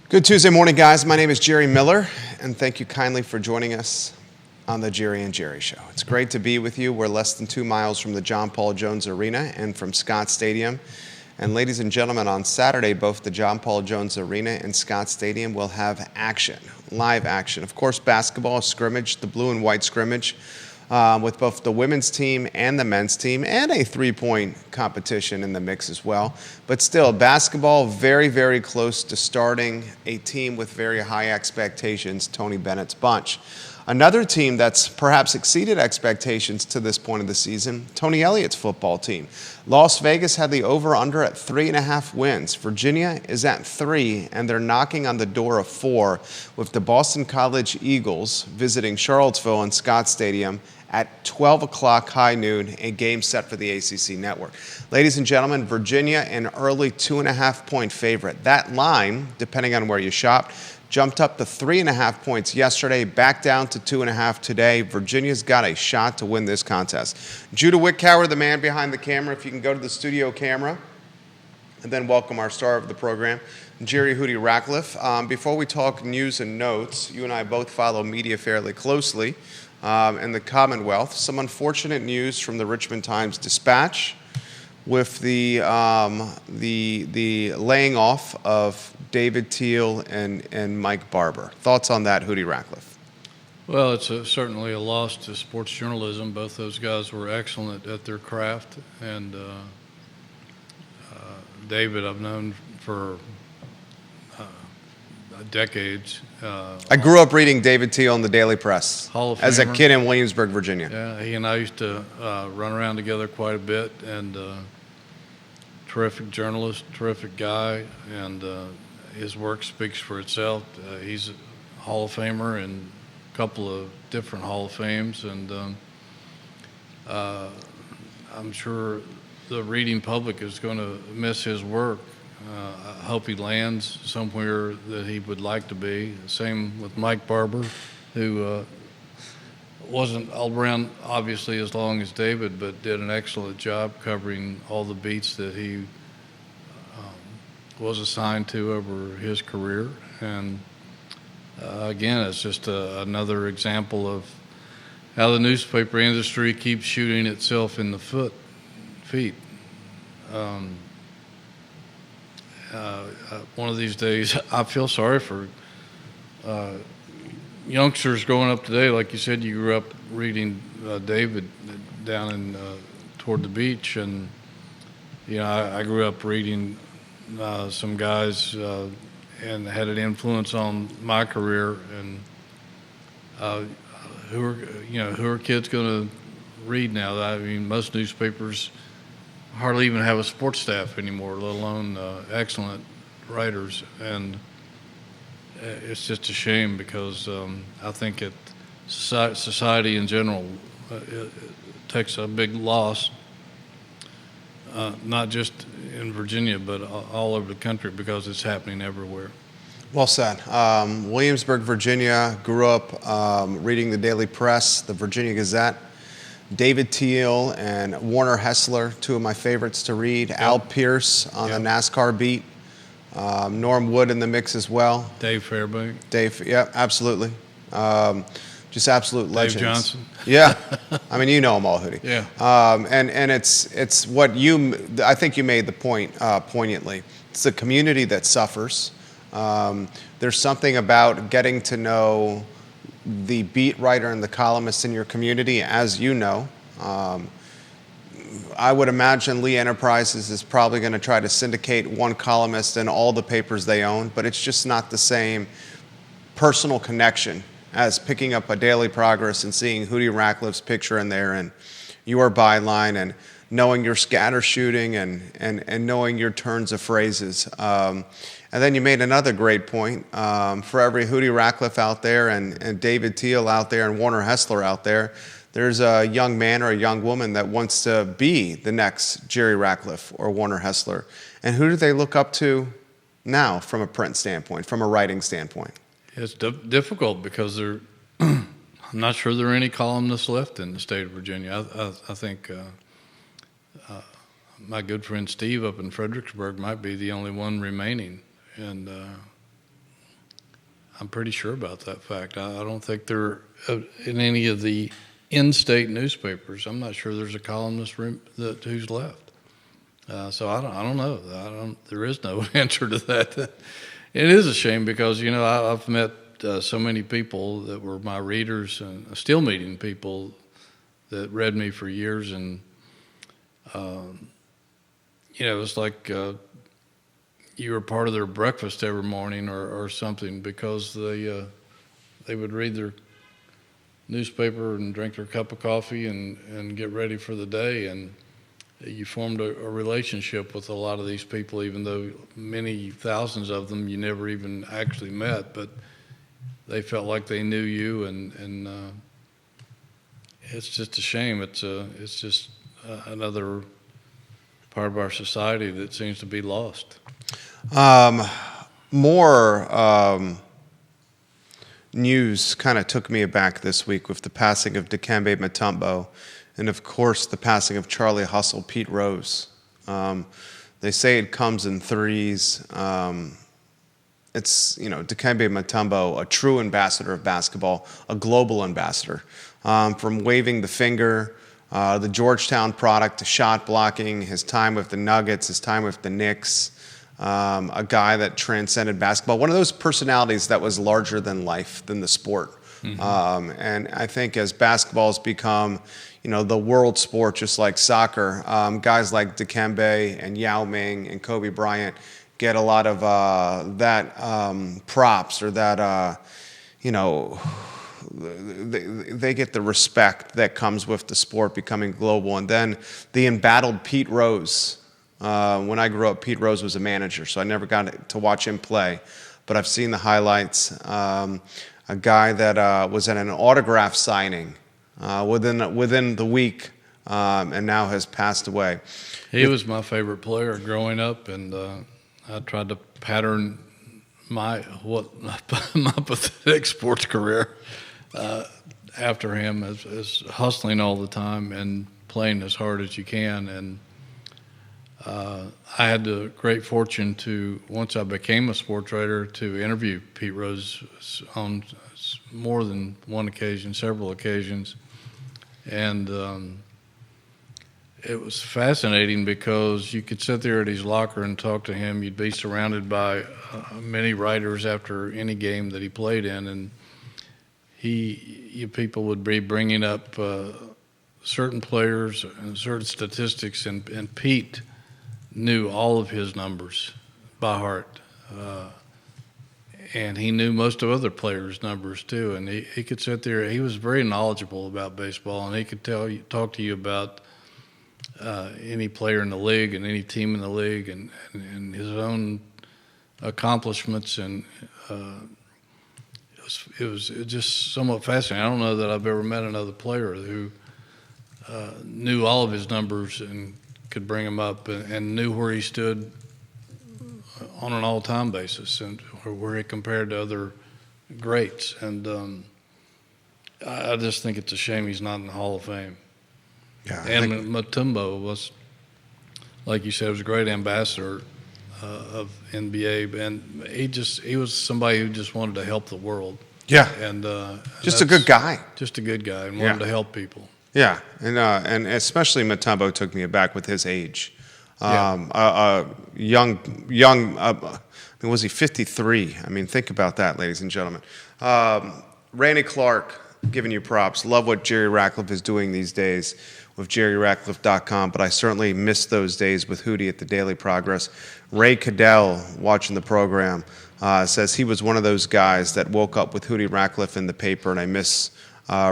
Good Tuesday morning, guys. My name is Jerry Miller, and thank you kindly for joining us on the Jerry and Jerry Show. It's great to be with you. We're less than 2 miles from the John Paul Jones Arena and from Scott Stadium. And ladies and gentlemen, on Saturday, both the John Paul Jones Arena and Scott Stadium will have action, live action. Of course, basketball, scrimmage, the blue and white scrimmage, with both the women's team and the men's team, and a three-point competition in the mix as well. But still, basketball very, very close to starting a team with very high expectations, Tony Bennett's bunch. Another team that's perhaps exceeded expectations to this point of the season, Tony Elliott's football team. Las Vegas had the over-under at 3.5 wins. Virginia is at 3, and they're knocking on the door of 4 with the Boston College Eagles visiting Charlottesville and Scott Stadium at 12 o'clock high noon, a game set for the ACC network. Ladies and gentlemen, Virginia an early 2.5-point favorite. That line, depending on where you shopped, jumped up to 3.5 points yesterday, back down to 2.5 today. Virginia's got a shot to win this contest. Judah Wickower, the man behind the camera, if you can go to the studio camera, and then welcome our star of the program, Jerry Hootie Ratcliffe. Before we talk news and notes, you and I both follow media fairly closely in the Commonwealth. Some unfortunate news from the Richmond Times-Dispatch with the laying off of David Teal and Mike Barber. Thoughts on that, Hootie Ratcliffe? Well, it's certainly a loss to sports journalism. Both those guys were excellent at their craft, and David I've known for decades. I grew up reading David Teal in the Daily Press Hall of as a Famer. kid in Williamsburg, Virginia. Yeah, he and I used to run around together quite a bit, and terrific journalist, terrific guy, and his work speaks for itself. He's a Hall of Famer and a couple of different Hall of Fames, and I'm sure the reading public is going to miss his work. I hope he lands somewhere that he would like to be. Same with Mike Barber, who wasn't all around obviously as long as David, but did an excellent job covering all the beats that he was assigned to over his career. And again, it's just another example of how the newspaper industry keeps shooting itself in the feet. One of these days, I feel sorry for youngsters growing up today. Like you said, you grew up reading David down in toward the beach, and I grew up reading some guys and had an influence on my career. And who are kids going to read now? I mean, most newspapers hardly even have a sports staff anymore, let alone excellent writers. And it's just a shame because I think society in general it takes a big loss, not just in Virginia, but all over the country, because it's happening everywhere. Well said. Williamsburg, Virginia, grew up reading the Daily Press, the Virginia Gazette. David Teal and Warner Hessler, two of my favorites to read. Yep. Al Pierce on the NASCAR beat. Norm Wood in the mix as well. Dave Fairbank. Yeah, absolutely. Just absolute legends. Dave Johnson. Yeah. I mean, you know them all, Hootie. Yeah. And it's what I think you made the point poignantly. It's the community that suffers. There's something about getting to know the beat writer and the columnist in your community, as you know. I would imagine Lee Enterprises is probably going to try to syndicate one columnist in all the papers they own, but it's just not the same personal connection as picking up a Daily Progress and seeing Hootie Ratcliffe's picture in there and your byline and knowing your scatter shooting and knowing your turns of phrases. And then you made another great point. For every Hootie Ratcliffe out there and David Teal out there and Warner Hessler out there, there's a young man or a young woman that wants to be the next Jerry Ratcliffe or Warner Hessler. And who do they look up to now from a print standpoint, from a writing standpoint? It's difficult because I'm not sure there are any columnists left in the state of Virginia. I think my good friend Steve up in Fredericksburg might be the only one remaining. And I'm pretty sure about that fact. I don't think they're in any of the in-state newspapers. I'm not sure there's a columnist who's left. So I don't know. There is no answer to that. It is a shame because I've met so many people that were my readers and still meeting people that read me for years, and it's like you were part of their breakfast every morning or something, because they would read their newspaper and drink their cup of coffee and get ready for the day, and you formed a relationship with a lot of these people, even though many thousands of them you never even actually met, but they felt like they knew you, and it's just a shame. It's just another part of our society that seems to be lost. More news kind of took me aback this week with the passing of Dikembe Mutombo, and of course the passing of Charlie Hustle, Pete Rose. They say it comes in threes. It's Dikembe Mutombo, a true ambassador of basketball, a global ambassador, from waving the finger, the Georgetown product, to shot blocking, his time with the Nuggets, his time with the Knicks. A guy that transcended basketball, one of those personalities that was larger than life, than the sport. Mm-hmm. And I think as basketball has become, the world sport, just like soccer, guys like Dikembe and Yao Ming and Kobe Bryant get a lot of that props, or that, they get the respect that comes with the sport becoming global. And then the embattled Pete Rose. When I grew up, Pete Rose was a manager, so I never got to watch him play. But I've seen the highlights. A guy that was at an autograph signing within the week, and now has passed away. He was my favorite player growing up, and I tried to pattern my pathetic sports career after him, as hustling all the time and playing as hard as you can. And I had the great fortune to, once I became a sports writer, to interview Pete Rose on more than one occasion, several occasions. And it was fascinating because you could sit there at his locker and talk to him. You'd be surrounded by many writers after any game that he played in, and people would be bringing up certain players and certain statistics, and Pete knew all of his numbers by heart, and he knew most of other players' numbers too. And he could sit there. He was very knowledgeable about baseball, and he could talk to you about any player in the league and any team in the league, and his own accomplishments. And it was just somewhat fascinating. I don't know that I've ever met another player who knew all of his numbers and could bring him up and knew where he stood on an all-time basis, and where he compared to other greats. And I just think it's a shame he's not in the Hall of Fame. Yeah, and Mutombo was, like you said, was a great ambassador of NBA, and he was somebody who just wanted to help the world. Yeah, and just a good guy. Just a good guy, and wanted to help people. Yeah, and especially Mutombo took me aback with his age. Young. Was he 53? I mean, think about that, ladies and gentlemen. Randy Clark, giving you props. Love what Jerry Ratcliffe is doing these days with JerryRatcliffe.com, but I certainly miss those days with Hootie at the Daily Progress. Ray Cadell, watching the program, says he was one of those guys that woke up with Hootie Ratcliffe in the paper, and I miss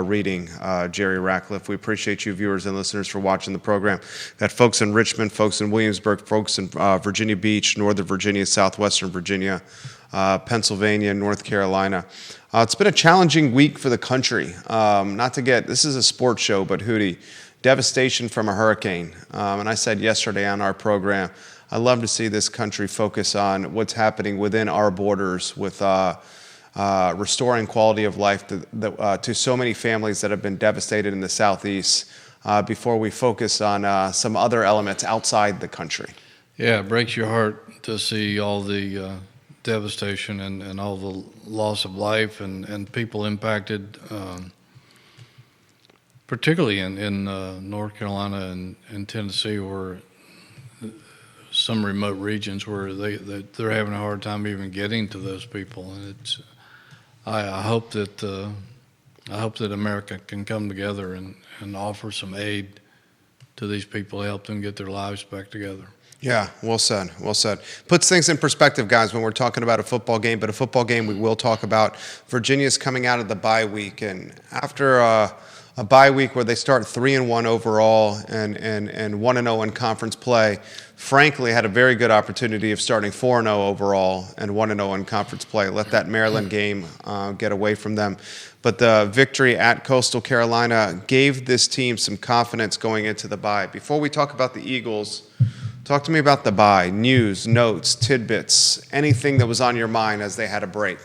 reading Jerry Ratcliffe. We appreciate you, viewers and listeners, for watching the program. Got folks in Richmond, folks in Williamsburg, folks in Virginia Beach, Northern Virginia, Southwestern Virginia, Pennsylvania, North Carolina. It's been a challenging week for the country. This is a sports show, but Hootie, devastation from a hurricane. And I said yesterday on our program, I love to see this country focus on what's happening within our borders with restoring quality of life to so many families that have been devastated in the Southeast before we focus on some other elements outside the country. Yeah, it breaks your heart to see all the devastation and all the loss of life and people impacted, particularly in North Carolina and Tennessee, where some remote regions where they're having a hard time even getting to those people. And I hope that America can come together and offer some aid to these people to help them get their lives back together. Yeah, well said, well said. Puts things in perspective, guys, when we're talking about a football game, but a football game we will talk about. Virginia's coming out of the bye week, and after a bye week where they start 3-1 overall and 1-0 in conference play, frankly had a very good opportunity of starting 4-0 overall and 1-0 in conference play. Let that Maryland game get away from them. But the victory at Coastal Carolina gave this team some confidence going into the bye. Before we talk about the Eagles, talk to me about the bye, news, notes, tidbits, anything that was on your mind as they had a break.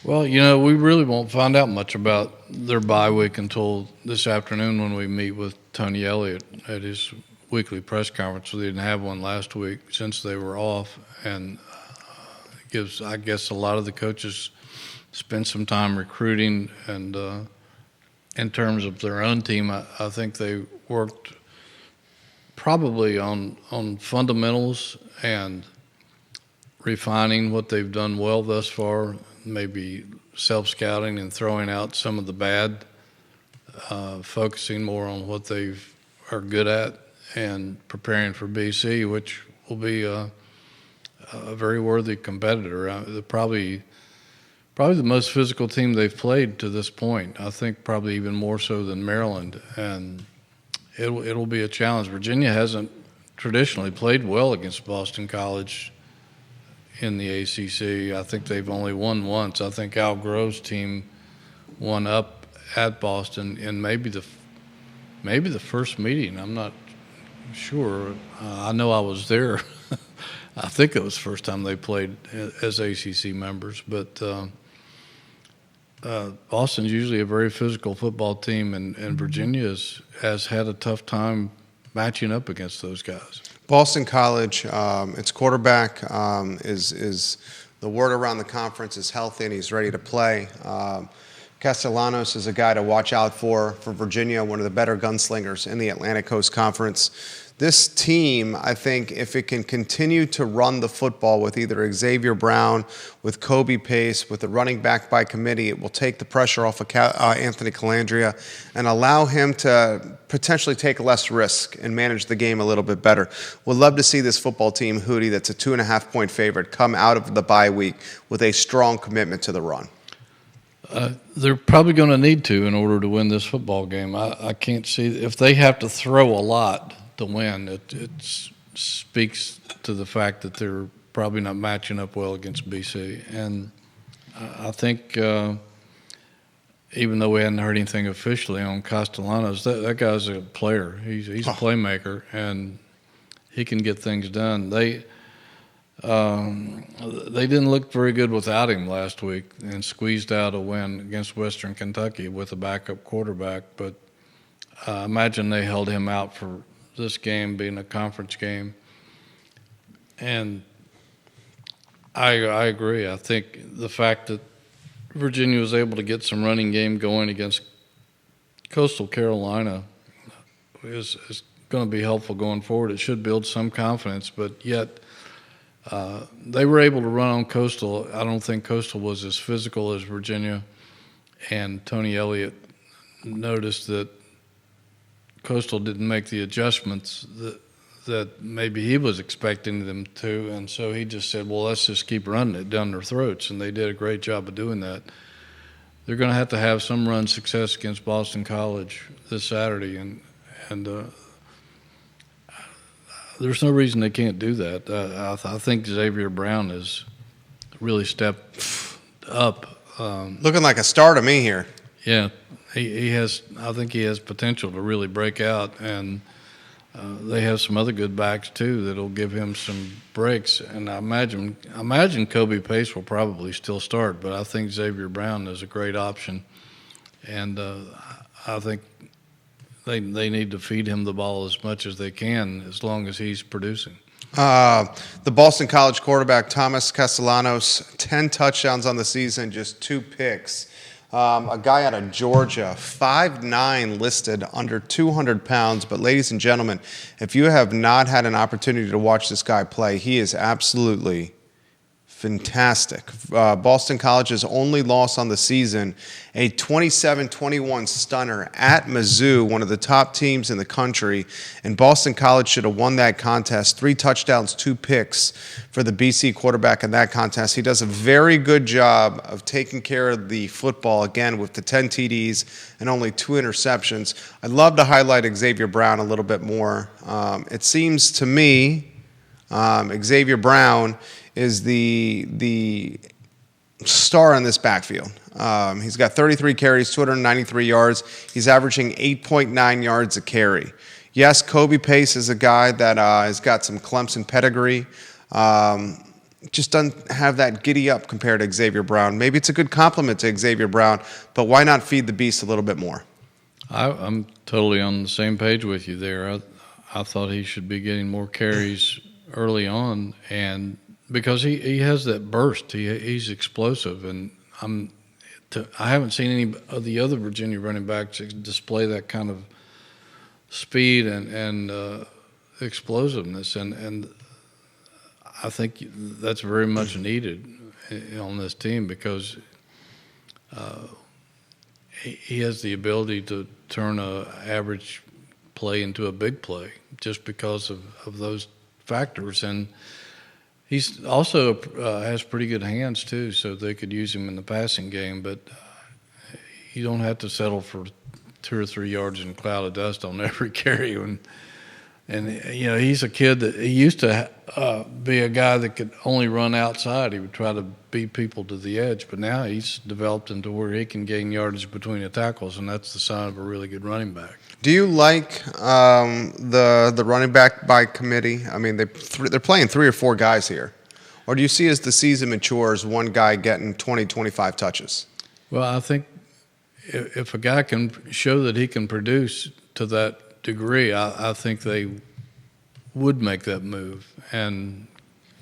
Well, we really won't find out much about their bye week until this afternoon when we meet with Tony Elliott at his weekly press conference. We didn't have one last week since they were off, and gives, I guess, a lot of the coaches spend some time recruiting, and in terms of their own team, I think they worked probably on fundamentals and refining what they've done well thus far, maybe self-scouting and throwing out some of the bad, focusing more on what they are good at and preparing for BC, which will be a very worthy competitor. They're probably the most physical team they've played to this point. I think probably even more so than Maryland, and it'll be a challenge. Virginia hasn't traditionally played well against Boston College in the ACC. I think they've only won once. I think Al Grove's team won up at Boston in maybe the first meeting. I'm not sure. I know I was there. I think it was the first time they played as ACC members. But Boston's usually a very physical football team, and Virginia has had a tough time matching up against those guys. Boston College, its quarterback is the word around the conference is healthy and he's ready to play. Castellanos is a guy to watch out for Virginia, one of the better gunslingers in the Atlantic Coast Conference. This team, I think, if it can continue to run the football with either Xavier Brown, with Kobe Pace, with the running back by committee, it will take the pressure off of Anthony Calandria and allow him to potentially take less risk and manage the game a little bit better. We'd love to see this football team, Hootie, that's a 2.5-point favorite, come out of the bye week with a strong commitment to the run. They're probably going to need to in order to win this football game. I can't see if they have to throw a lot to win. It speaks to the fact that they're probably not matching up well against BC. And I think even though we hadn't heard anything officially on Castellanos, that guy's a player. He's a playmaker, and he can get things done. They didn't look very good without him last week and squeezed out a win against Western Kentucky with a backup quarterback. But I imagine they held him out for this game being a conference game. And I agree. I think the fact that Virginia was able to get some running game going against Coastal Carolina is going to be helpful going forward. It should build some confidence, but yet they were able to run on Coastal. I don't think Coastal was as physical as Virginia, and Tony Elliott noticed that Coastal didn't make the adjustments that maybe he was expecting them to, and so he just said, well, let's just keep running it down their throats, and they did a great job of doing that. They're going to have some run success against Boston College this Saturday, and there's no reason they can't do that. I think Xavier Brown has really stepped up. Looking like a star to me here. Yeah, he has. I think he has potential to really break out, and they have some other good backs too that'll give him some breaks. And I imagine Kobe Pace will probably still start, but I think Xavier Brown is a great option, and I think they need to feed him the ball as much as they can as long as he's producing. The Boston College quarterback, Thomas Castellanos, 10 touchdowns on the season, just 2 picks. A guy out of Georgia, 5'9", listed, under 200 pounds. But ladies and gentlemen, if you have not had an opportunity to watch this guy play, he is absolutely fantastic. Boston College's only loss on the season, a 27-21 stunner at Mizzou, one of the top teams in the country. And Boston College should have won that contest. 3 touchdowns, 2 picks for the BC quarterback in that contest. He does a very good job of taking care of the football, again, with the 10 TDs and only 2 interceptions. I'd love to highlight Xavier Brown a little bit more. It seems to me Xavier Brown is the star in this backfield. He's got 33 carries, 293 yards. He's averaging 8.9 yards a carry. Yes, Kobe Pace is a guy that has got some Clemson pedigree. Just doesn't have that giddy up compared to Xavier Brown. Maybe it's a good compliment to Xavier Brown, but why not feed the beast a little bit more? I'm totally on the same page with you there. I thought he should be getting more carries early on, and because he has that burst, he's explosive, and I haven't seen any of the other Virginia running backs display that kind of speed and explosiveness, and I think that's very much needed on this team because he has the ability to turn an average play into a big play just because of those factors. And he's also has pretty good hands too, so they could use him in the passing game. But you don't have to settle for 2 or 3 yards in a cloud of dust on every carry. And you know, he's a kid that he used to be a guy that could only run outside. He would try to beat people to the edge, but now he's developed into where he can gain yardage between the tackles, and that's the sign of a really good running back. Do you like the running back by committee? I mean, they're playing 3 or 4 guys here. Or do you see as the season matures, one guy getting 20, 25 touches? Well, I think if a guy can show that he can produce to that degree, I think they would make that move and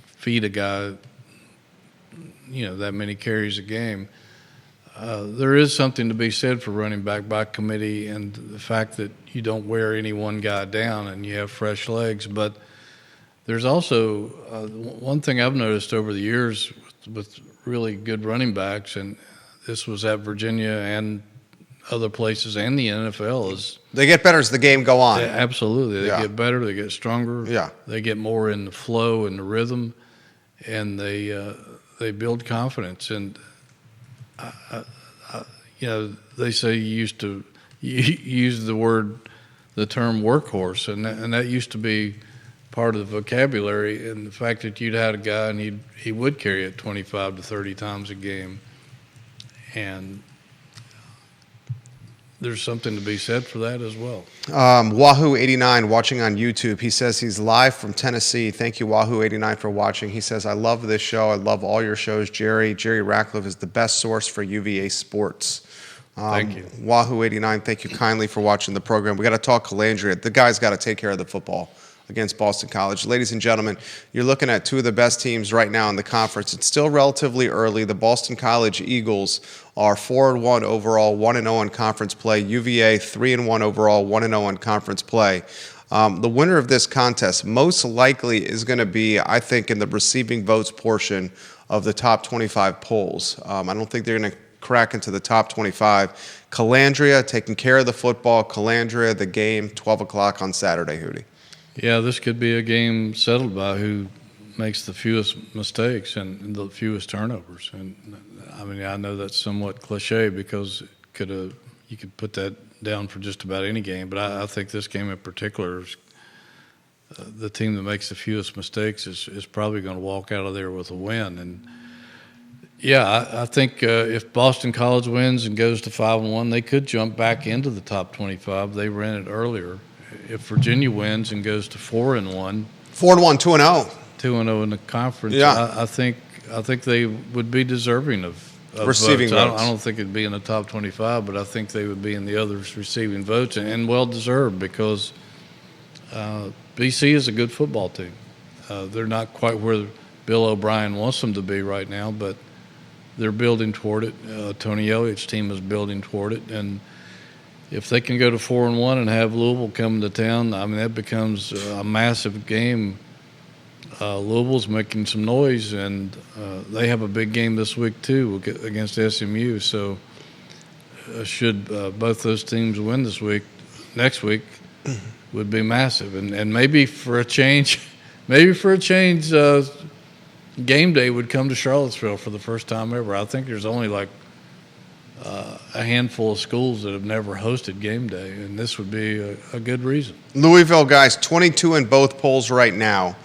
feed a guy, you know, that many carries a game. There is something to be said for running back by committee and the fact that you don't wear any one guy down and you have fresh legs. But there's also one thing I've noticed over the years with really good running backs, and this was at Virginia and other places and the NFL, is they get better as the game go on. Absolutely. They get better, they get stronger. Yeah. They get more in the flow and the rhythm, and they build confidence. And you know, they say you used to use the term workhorse, and that used to be part of the vocabulary. And the fact that you'd had a guy and he would carry it 25 to 30 times a game, and there's something to be said for that as well. Wahoo89 watching on YouTube. He says he's live from Tennessee. Thank you, Wahoo89, for watching. He says, I love this show. I love all your shows, Jerry. Jerry Ratcliffe is the best source for UVA sports. Thank you. Wahoo89, thank you kindly for watching the program. We got to talk Calandria. The guy's got to take care of the football against Boston College. Ladies and gentlemen, you're looking at 2 of the best teams right now in the conference. It's still relatively early. The Boston College Eagles are 4-1 overall, 1-0 in conference play. UVA 3-1 overall, 1-0 in conference play. The winner of this contest most likely is going to be, I think, in the receiving votes portion of the top 25 polls. I don't think they're going to crack into the top 25. Calandria taking care of the football. Calandria, the game, 12 o'clock on Saturday, Hootie. Yeah, this could be a game settled by who makes the fewest mistakes and the fewest turnovers. And I mean, I know that's somewhat cliche because you could put that down for just about any game, but I think this game in particular, the team that makes the fewest mistakes is probably going to walk out of there with a win. And yeah, I think if Boston College wins and goes to 5-1, they could jump back into the top 25. They ran it earlier. If Virginia wins and goes to 4-1, 2-0. 2-0 in the conference, yeah. I think they would be deserving of receiving votes. I don't think it'd be in the top 25, but I think they would be in the others receiving votes, and well deserved because BC is a good football team. They're not quite where Bill O'Brien wants them to be right now, but they're building toward it. Tony Elliott's team is building toward it, and if they can go to 4-1 and have Louisville come to town, I mean, that becomes a massive game. Louisville's making some noise, and they have a big game this week too against SMU. So should both those teams win next week would be massive, and maybe for a change, game day would come to Charlottesville for the first time ever. I think there's only like a handful of schools that have never hosted game day, and this would be a good reason. Louisville, guys, 22 in both polls right now.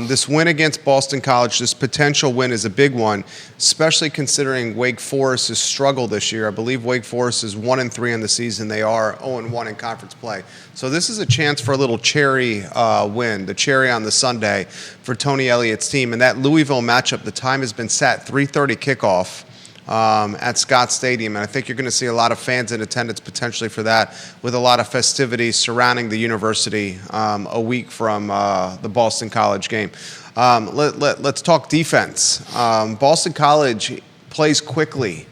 This win against Boston College, this potential win is a big one, especially considering Wake Forest's struggle this year. I believe Wake Forest is 1-3 in the season. They are 0-1 in conference play. So this is a chance for a little cherry win, the cherry on the Sunday for Tony Elliott's team. And that Louisville matchup, the time has been set, 3:30 kickoff at Scott Stadium. And I think you're going to see a lot of fans in attendance potentially for that, with a lot of festivities surrounding the university a week from the Boston College game. Let's talk defense. Boston College plays quickly.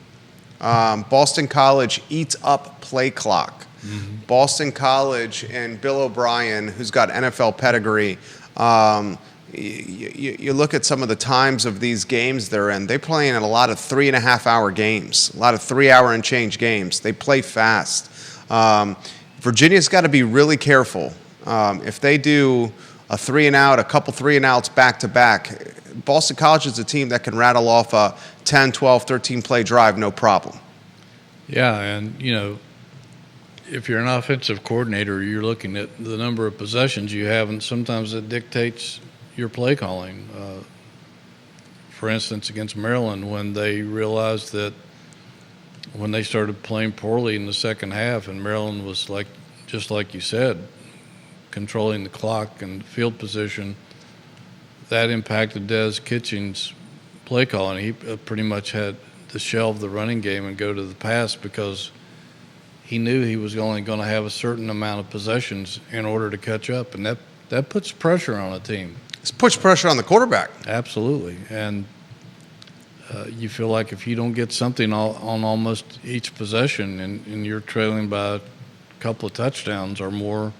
Boston College eats up play clock. Mm-hmm. Boston College and Bill O'Brien, who's got NFL pedigree, you look at some of the times of these games they're in, they're playing in a lot of 3.5-hour games, a lot of 3-hour and change games. They play fast. Virginia's got to be really careful. If they do a 3-and-out, a couple 3-and-outs back-to-back, Boston College is a team that can rattle off a 10, 12, 13-play drive, no problem. Yeah, and, if you're an offensive coordinator, you're looking at the number of possessions you have, and sometimes it dictates your play calling. For instance, against Maryland, when they realized that when they started playing poorly in the second half, and Maryland was just like you said, controlling the clock and field position, that impacted Des Kitchings' play calling. He pretty much had to shelve the running game and go to the pass because he knew he was only going to have a certain amount of possessions in order to catch up, and that puts pressure on a team. It's puts pressure on the quarterback. Absolutely, and you feel like if you don't get something on almost each possession and you're trailing by a couple of touchdowns or more,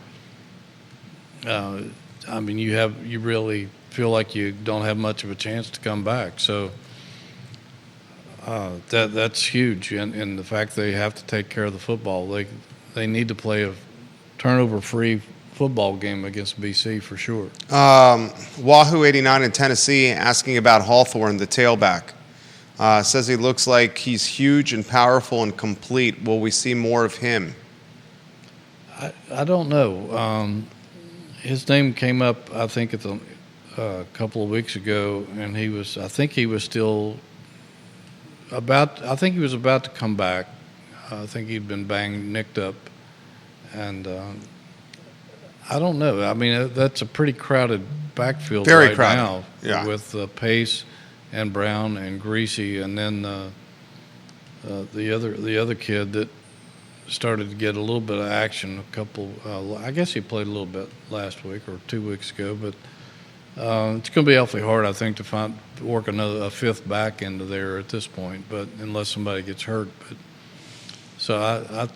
you really feel like you don't have much of a chance to come back. So that's huge, and the fact they have to take care of the football. They need to play a turnover-free football game against BC for sure. Wahoo 89 in Tennessee asking about Hawthorne, the tailback. Says he looks like he's huge and powerful and complete. Will we see more of him? I don't know. His name came up, I think, at a couple of weeks ago, and he was about to come back. I think he'd been nicked up, and I don't know. I mean, that's a pretty crowded backfield right now, with Pace and Brown and Greasy, and then the other kid that started to get a little bit of action. I guess he played a little bit last week or 2 weeks ago, but it's going to be awfully hard, I think, to work a fifth back into there at this point. But unless somebody gets hurt, so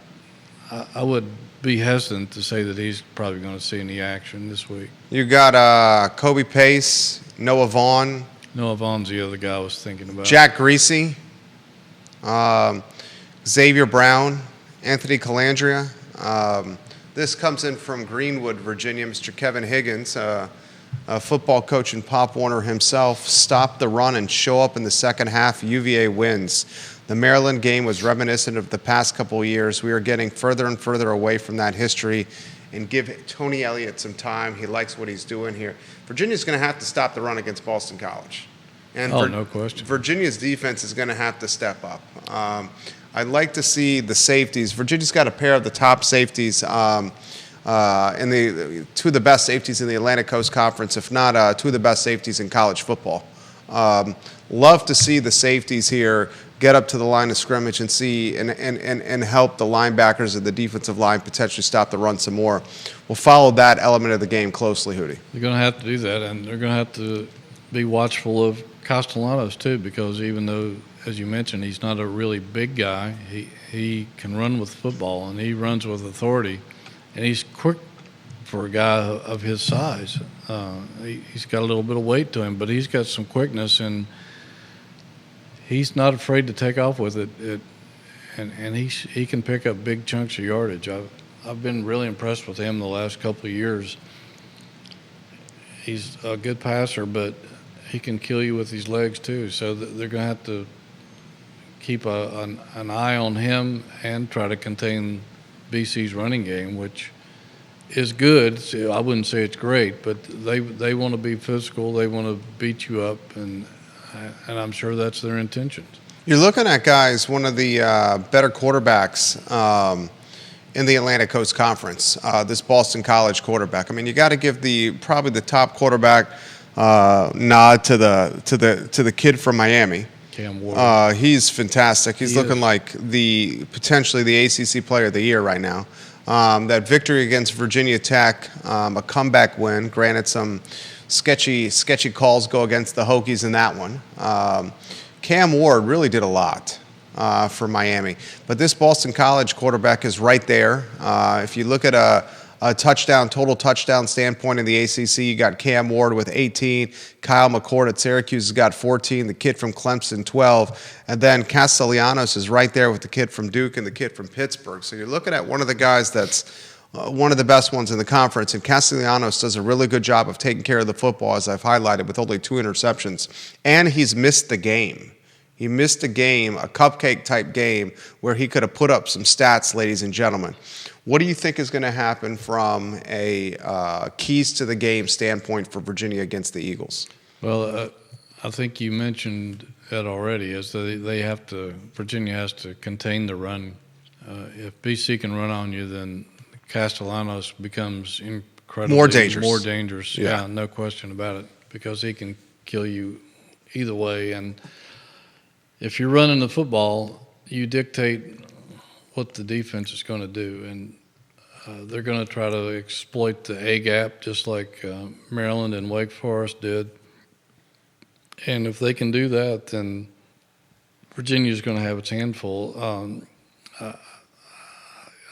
I would be hesitant to say that he's probably going to see any action this week. You got Kobe Pace, Noah Vaughn. Noah Vaughn's the other guy I was thinking about. Jack Greasy, Xavier Brown, Anthony Calandria. This comes in from Greenwood, Virginia. Mr. Kevin Higgins, a football coach and Pop Warner himself, stop the run and show up in the second half. UVA wins. The Maryland game was reminiscent of the past couple of years. We are getting further and further away from that history, and give Tony Elliott some time. He likes what he's doing here. Virginia's going to have to stop the run against Boston College. And no question. Virginia's defense is going to have to step up. I'd like to see the safeties. Virginia's got a pair of the top safeties two of the best safeties in the Atlantic Coast Conference, if not two of the best safeties in college football. Love to see the safeties here get up to the line of scrimmage and see and help the linebackers and the defensive line potentially stop the run some more. We'll follow that element of the game closely, Hootie. They're going to have to do that, and they're going to have to be watchful of Castellanos too, because even though, as you mentioned, he's not a really big guy, he can run with football, and he runs with authority, and he's quick for a guy of his size. He's got a little bit of weight to him, but he's got some quickness, and he's not afraid to take off with it. And he can pick up big chunks of yardage. I've been really impressed with him the last couple of years. He's a good passer, but he can kill you with his legs too. So they're going to have to keep an eye on him and try to contain BC's running game, which is good. So I wouldn't say it's great, but they want to be physical. They want to beat you up, and I'm sure that's their intentions. You're looking at, guys, one of the better quarterbacks in the Atlantic Coast Conference, this Boston College quarterback. I mean, you got to give probably the top quarterback nod to the kid from Miami. Cam Ward. He's fantastic. He's looking like potentially the ACC Player of the Year right now. That victory against Virginia Tech, a comeback win. Granted, some sketchy calls go against the Hokies in that one. Cam Ward really did a lot for Miami. But this Boston College quarterback is right there. If you look at a total touchdown standpoint in the ACC, you got Cam Ward with 18, Kyle McCord at Syracuse has got 14, the kid from Clemson 12, and then Castellanos is right there with the kid from Duke and the kid from Pittsburgh. So you're looking at one of the guys that's one of the best ones in the conference, and Castellanos does a really good job of taking care of the football, as I've highlighted, with only 2 interceptions. And he's missed the game. He missed a game, a cupcake-type game, where he could have put up some stats, ladies and gentlemen. What do you think is going to happen from a keys to the game standpoint for Virginia against the Eagles? Well, I think you mentioned it already, is that Virginia has to contain the run. If BC can run on you, then Castellanos becomes incredibly more dangerous. Yeah, no question about it, because he can kill you either way. And if you're running the football, you dictate what the defense is going to do, and they're going to try to exploit the A gap, just like Maryland and Wake Forest did. And if they can do that, then Virginia's going to have its handful.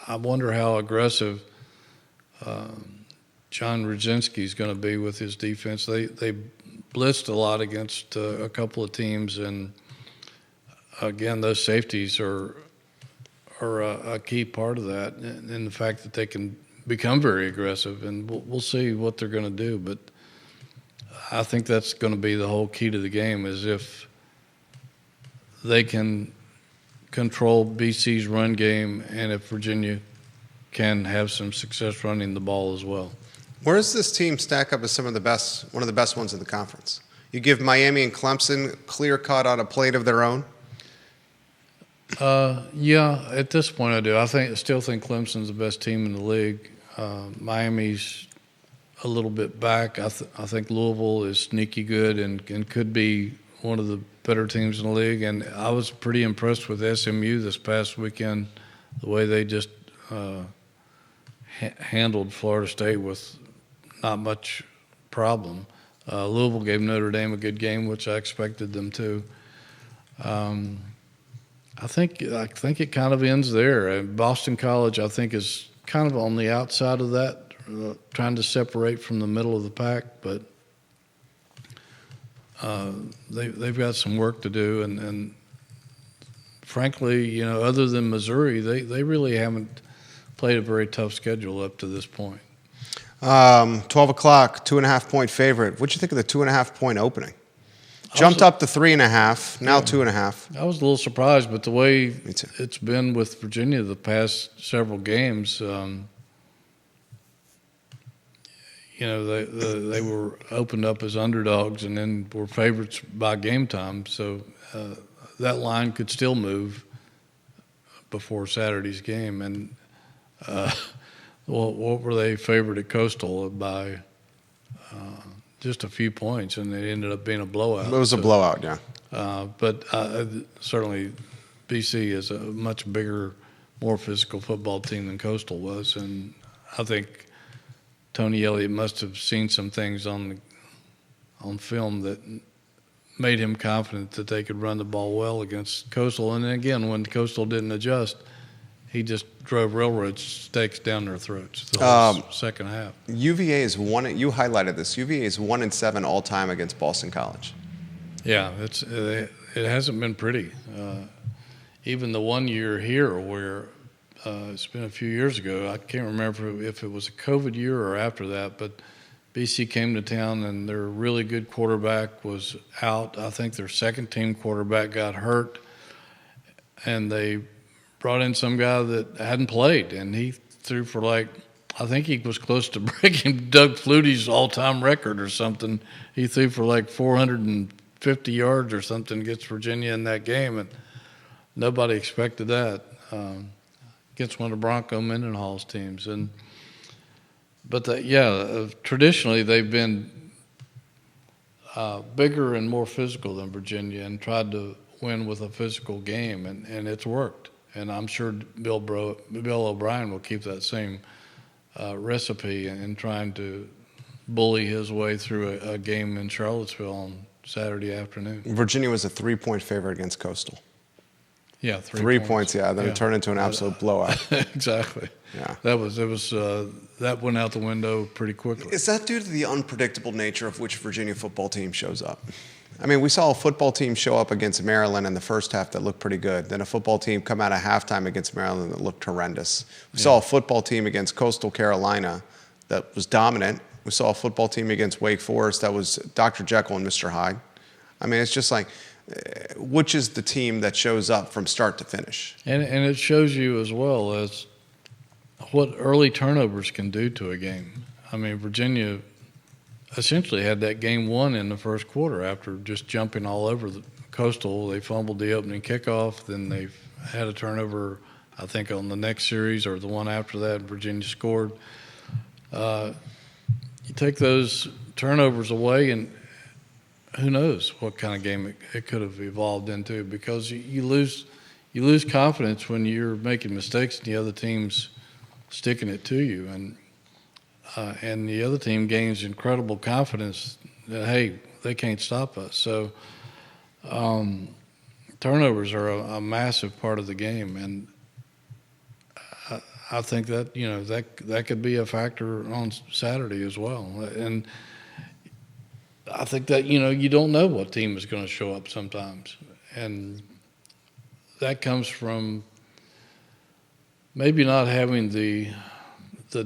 I wonder how aggressive John Rudzinski is going to be with his defense. They blitzed a lot against a couple of teams, and again, those safeties are a key part of that, and the fact that they can become very aggressive, and we'll see what they're going to do. But I think that's going to be the whole key to the game, is if they can control BC's run game, and if Virginia can have some success running the ball as well. Where does this team stack up as one of the best ones in the conference? You give Miami and Clemson clear cut on a plate of their own? Yeah, at this point I do. I still think Clemson's the best team in the league. Miami's a little bit back. I think Louisville is sneaky good and could be one of the better teams in the league. And I was pretty impressed with SMU this past weekend, the way they just handled Florida State with not much problem. Louisville gave Notre Dame a good game, which I expected them to. I think it kind of ends there. Boston College, I think, is kind of on the outside of that, trying to separate from the middle of the pack, but they've got some work to do, and frankly, other than Missouri, they really haven't played a very tough schedule up to this point. 12 o'clock, 2.5-point favorite. What'd you think of the 2.5-point opening? Jumped up to 3.5, now 2.5. I was a little surprised, but the way it's been with Virginia the past several games, they were opened up as underdogs and then were favorites by game time. So that line could still move before Saturday's game. And what were they favored at Coastal by? Just a few points, and it ended up being a blowout. It was a blowout, yeah. But certainly BC is a much bigger, more physical football team than Coastal was. And I think Tony Elliott must have seen some things on film that made him confident that they could run the ball well against Coastal. And then again, when Coastal didn't adjust, he just drove railroad stakes down their throats the whole second half. UVA is you highlighted this. UVA is 1-7 all time against Boston College. Yeah, it hasn't been pretty. Even the one year here where it's been a few years ago, I can't remember if it was a COVID year or after that, but BC came to town and their really good quarterback was out. I think their second team quarterback got hurt, and they brought in some guy that hadn't played, and he threw for I think he was close to breaking Doug Flutie's all-time record or something. He threw for 450 yards or something against Virginia in that game, and nobody expected that against one of the Bronco Mendenhall's teams. Traditionally they've been bigger and more physical than Virginia and tried to win with a physical game, and it's worked. And I'm sure Bill O'Brien will keep that same recipe in trying to bully his way through a game in Charlottesville on Saturday afternoon. Virginia was a 3-point favorite against Coastal. Yeah, 3 points. Yeah, then it turned into an absolute blowout. Exactly. Yeah, that went out the window pretty quickly. Is that due to the unpredictable nature of which Virginia football team shows up? I mean, we saw a football team show up against Maryland in the first half that looked pretty good. Then a football team come out of halftime against Maryland that looked horrendous. We saw a football team against Coastal Carolina that was dominant. We saw a football team against Wake Forest that was Dr. Jekyll and Mr. Hyde. I mean, it's just which is the team that shows up from start to finish? And it shows you as well as what early turnovers can do to a game. I mean, Virginia essentially had that game won in the first quarter after just jumping all over the Coastal. They fumbled the opening kickoff, then they had a turnover, I think, on the next series or the one after that. Virginia scored. You take those turnovers away, and who knows what kind of game it could have evolved into, because you lose confidence when you're making mistakes and the other team's sticking it to you, and the other team gains incredible confidence that, hey, they can't stop us. So turnovers are a massive part of the game, and I think that that could be a factor on Saturday as well. And I think that you don't know what team is going to show up sometimes, and that comes from maybe not having the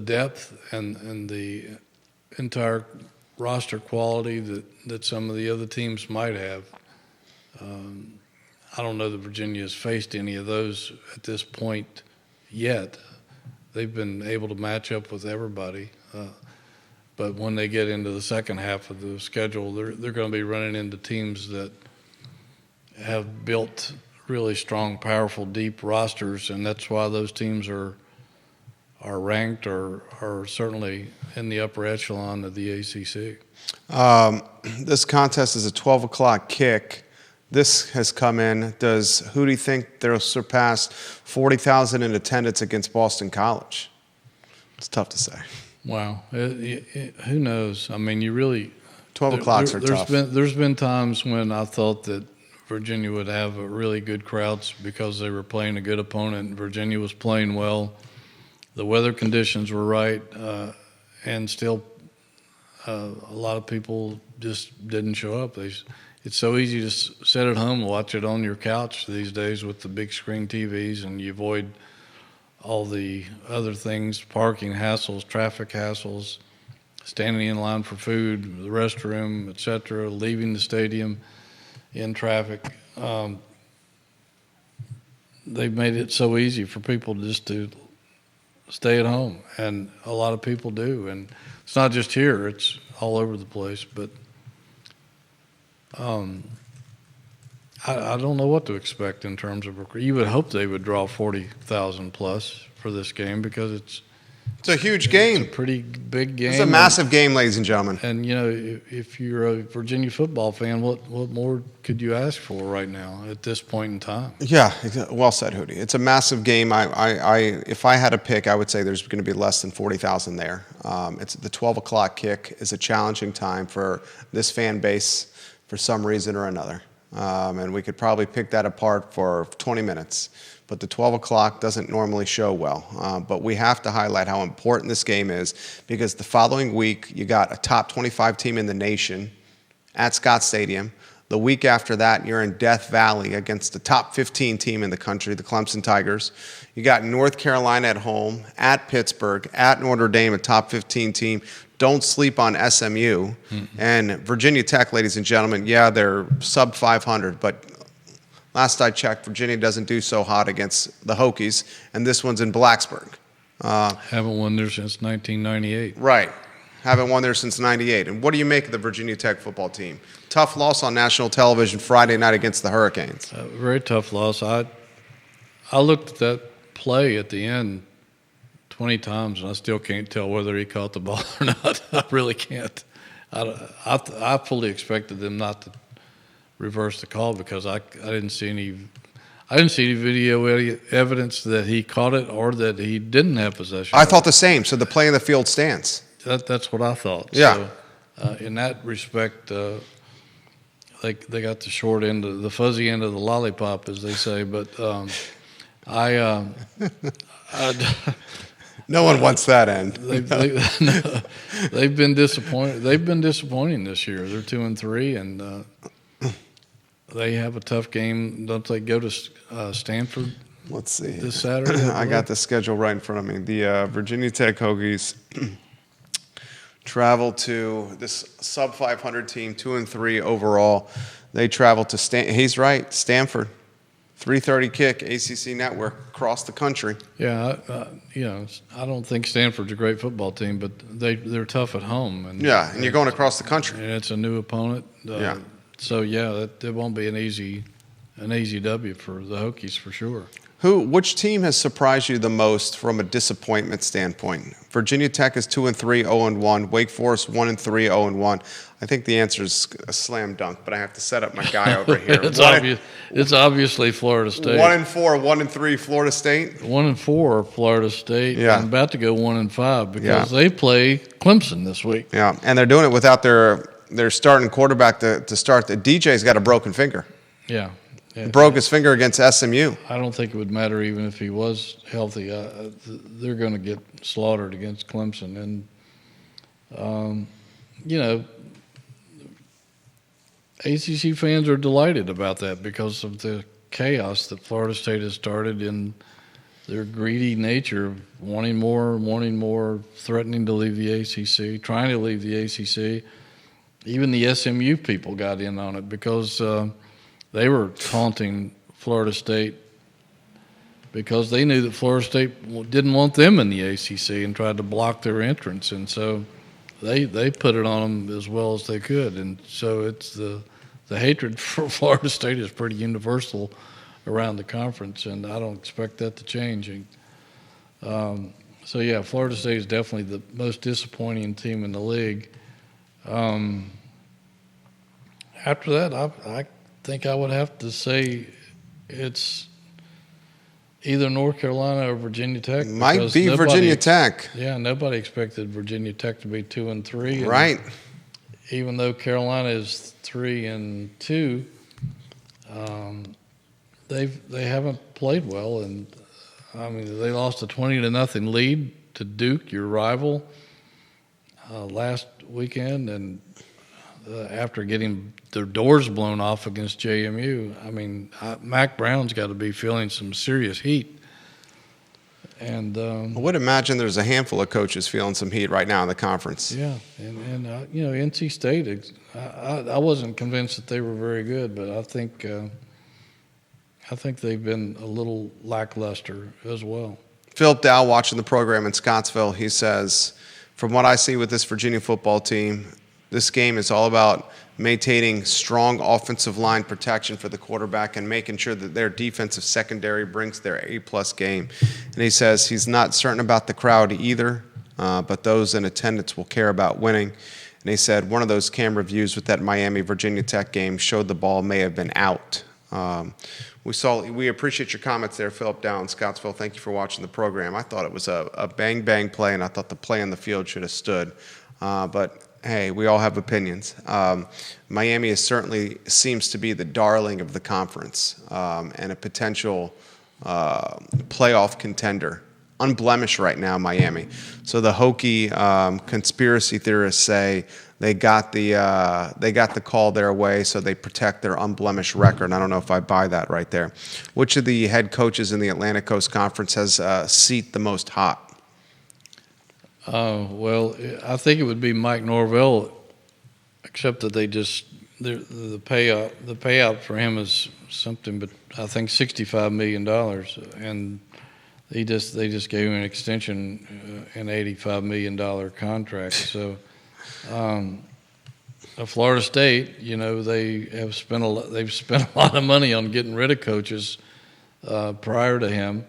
depth and the entire roster quality that some of the other teams might have. I don't know that Virginia has faced any of those at this point yet. They've been able to match up with everybody. But when they get into the second half of the schedule, they're going to be running into teams that have built really strong, powerful, deep rosters, and that's why those teams are ranked or are certainly in the upper echelon of the ACC. This contest is a 12 o'clock kick. This has come in. Who do you think they'll surpass 40,000 in attendance against Boston College? It's tough to say. Wow. Who knows? I mean, 12 o'clocks are tough. There's been times when I thought that Virginia would have a really good crowds because they were playing a good opponent. Virginia was playing well. The weather conditions were right, and still a lot of people just didn't show up. It's so easy to sit at home and watch it on your couch these days with the big screen TVs, and you avoid all the other things, parking hassles, traffic hassles, standing in line for food, the restroom, etc., leaving the stadium in traffic. They've made it so easy for people just to stay at home, and a lot of people do. And it's not just here, it's all over the place. But I don't know what to expect in terms of – you would hope they would draw 40,000 plus for this game, because It's a huge game. It's a pretty big game. It's a massive game, ladies and gentlemen. And, if you're a Virginia football fan, what more could you ask for right now at this point in time? Yeah, well said, Hootie. It's a massive game. If I had to pick, I would say there's going to be less than 40,000 there. It's the 12 o'clock kick is a challenging time for this fan base for some reason or another. And we could probably pick that apart for 20 minutes. But the 12 o'clock doesn't normally show well. But we have to highlight how important this game is, because the following week you got a top 25 team in the nation at Scott Stadium. The week after that, you're in Death Valley against the top 15 team in the country, the Clemson Tigers. You got North Carolina at home, at Pittsburgh, at Notre Dame, a top 15 team. Don't sleep on SMU. And Virginia Tech, ladies and gentlemen, yeah, they're sub 500, but last I checked, Virginia doesn't do so hot against the Hokies, and this one's in Blacksburg. Haven't won there since 1998. Right. Haven't won there since 98. And what do you make of the Virginia Tech football team? Tough loss on national television Friday night against the Hurricanes. Very tough loss. I looked at that play at the end 20 times, and I still can't tell whether he caught the ball or not. I really can't. I fully expected them not to reverse the call, because I didn't see any video evidence that he caught it or that he didn't have possession. I thought the same. So the play in the field stands. That's what I thought. Yeah. So, in that respect, they got the short end of the fuzzy end of the lollipop, as they say. But no one wants that end. They've been disappointed. They've been disappointing this year. They're 2-3, and they have a tough game. Don't they go to Stanford? Let's see. This Saturday? I got the schedule right in front of me. The Virginia Tech Hokies travel to this sub 500 team, 2-3 overall. They travel to he's right, Stanford. 3:30 kick, ACC Network, across the country. Yeah, I don't think Stanford's a great football team, but they're tough at home. And you're going across the country. And it's a new opponent. So it won't be an easy W for the Hokies for sure. Which team has surprised you the most from a disappointment standpoint? Virginia Tech is 2-3, 0-1. Wake Forest 1-3, 0-1. I think the answer is a slam dunk, but I have to set up my guy over here. It's obviously Florida State. 1-4, 1-3, Florida State. 1-4, Florida State. Yeah. And about to go 1-5 because they play Clemson this week. Yeah, and they're doing it without their starting quarterback to start. The DJ's got a broken finger. Yeah. Broke his finger against SMU. I don't think it would matter even if he was healthy. They're going to get slaughtered against Clemson. And, ACC fans are delighted about that because of the chaos that Florida State has started in their greedy nature, wanting more, threatening to leave the ACC, trying to leave the ACC. Even the SMU people got in on it because they were taunting Florida State because they knew that Florida State didn't want them in the ACC and tried to block their entrance. And so they put it on them as well as they could. And so it's the hatred for Florida State is pretty universal around the conference, and I don't expect that to change. Florida State is definitely the most disappointing team in the league. After that, I think I would have to say it's either North Carolina or Virginia Tech. Might be Virginia Tech. Yeah, nobody expected Virginia Tech to be 2-3. Right. Even though Carolina is 3-2, they haven't played well, and they lost a 20-0 lead to Duke, your rival, last weekend, and after getting their doors blown off against JMU, Mac Brown's got to be feeling some serious heat. And I would imagine there's a handful of coaches feeling some heat right now in the conference. Yeah, and NC State, I wasn't convinced that they were very good, but I think they've been a little lackluster as well. Philip Dow, watching the program in Scottsville, he says, from what I see with this Virginia football team, This game is all about maintaining strong offensive line protection for the quarterback and making sure that their defensive secondary brings their A-plus game. And he says he's not certain about the crowd either, but those in attendance will care about winning. And he said one of those camera views with that Miami-Virginia Tech game showed the ball may have been out. We appreciate your comments there, Philip Down, Scottsville. Thank you for watching the program. I thought it was a bang-bang play, and I thought the play on the field should have stood. But hey, we all have opinions. Miami certainly seems to be the darling of the conference and a potential playoff contender. Unblemished right now, Miami. So the hokey conspiracy theorists say they got the call their way, so they protect their unblemished record. I don't know if I buy that right there. Which of the head coaches in the Atlantic Coast Conference has seat the most hot? Well, I think it would be Mike Norvell, except that the payout for him is something, but I think $65 million, and they just gave him an extension, an $85 million contract. So, Florida State, they've spent a lot of money on getting rid of coaches prior to him.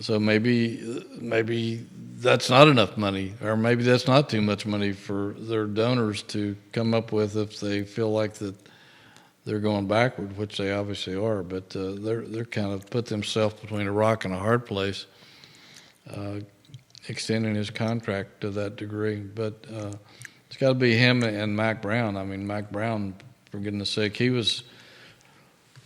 So maybe that's not enough money, or maybe that's not too much money for their donors to come up with if they feel like that they're going backward, which they obviously are. But they're kind of put themselves between a rock and a hard place, extending his contract to that degree. But it's got to be him and Mac Brown. I mean, Mac Brown, for goodness sake,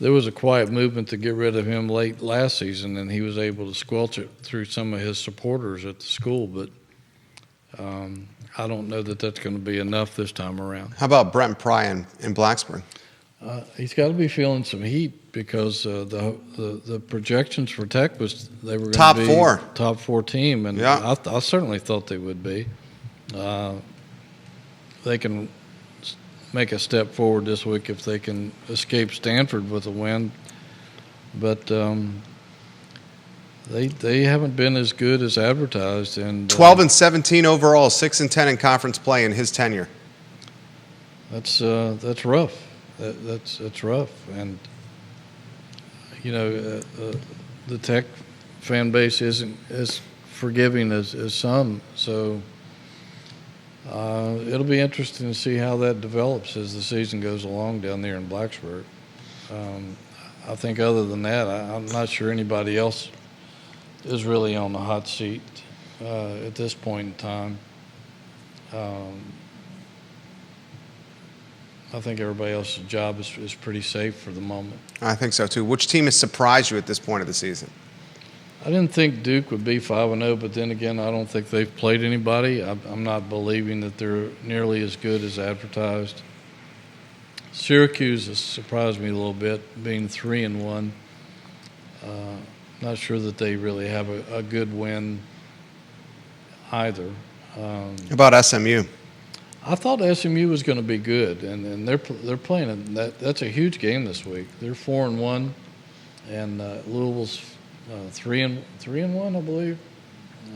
there was a quiet movement to get rid of him late last season, and he was able to squelch it through some of his supporters at the school. But I don't know that that's going to be enough this time around. How about Brent Pry in Blacksburg? He's got to be feeling some heat because the projections for Tech was they were going to be top four team, and yeah. I certainly thought they would be. They can make a step forward this week if they can escape Stanford with a win, but they haven't been as good as advertised. And 12-17 overall, 6-10 in conference play in his tenure. That's rough. That's rough, and the Tech fan base isn't as forgiving as some. So it'll be interesting to see how that develops as the season goes along down there in Blacksburg. I think other than that, I'm not sure anybody else is really on the hot seat at this point in time. I think everybody else's job is pretty safe for the moment. I think so, too. Which team has surprised you at this point of the season? I didn't think Duke would be 5-0, but then again, I don't think they've played anybody. I'm not believing that they're nearly as good as advertised. Syracuse has surprised me a little bit, being 3-1. Not sure that they really have a good win either. About SMU? I thought SMU was going to be good, and they're playing that's a huge game this week. They're 4-1, and Louisville's 3-1, I believe.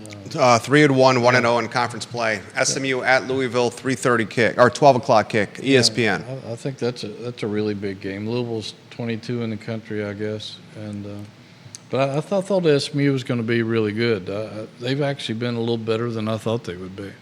3-1, 1-0 in conference play. SMU at Louisville, 3:30 kick or 12 o'clock kick. ESPN. Yeah, I think that's a really big game. Louisville's 22 in the country, I guess, and but I thought SMU was going to be really good. They've actually been a little better than I thought they would be.